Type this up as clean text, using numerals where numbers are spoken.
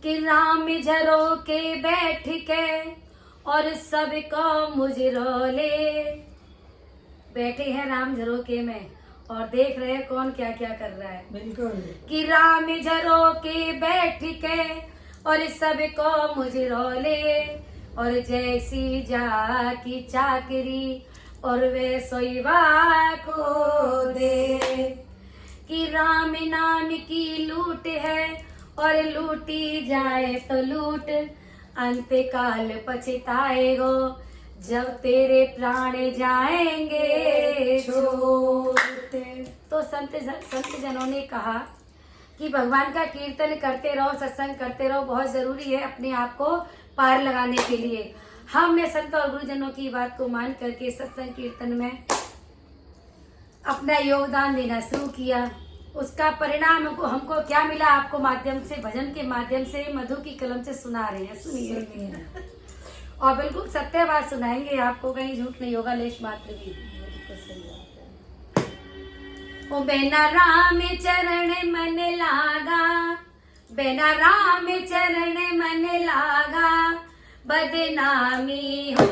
कि राम झरो के बैठ के और सबको मुजरोले। बैठे हैं राम झरोके में और देख रहे हैं कौन क्या क्या कर रहा है। बिल्कुल। कि राम झरो के बैठ के और सबको मुजरोले, और जैसी जा की चाकरी और वे सोईवा खो दे। कि राम नाम की लूट है और लूटी जाए तो लूट, अंत काल पछताएगो जब तेरे प्राण जाएंगे छोड़ते। तो संत जनों ने कहा कि भगवान का कीर्तन करते रहो, सत्संग करते रहो, बहुत जरूरी है अपने आप को पार लगाने के लिए। हमने संत और गुरुजनों की बात को मान करके सत्संग कीर्तन में अपना योगदान देना शुरू किया। उसका परिणाम हमको क्या मिला, आपको माध्यम से, भजन के माध्यम से, मधु की कलम से सुना रहे हैं। सुनिए और बिल्कुल सत्य बात सुनाएंगे आपको, कहीं झूठ नहीं होगा लेश मात्र भी। ओ बेना राम चरण मन लागा, बेना राम चरण मन लागा, बदनामी हो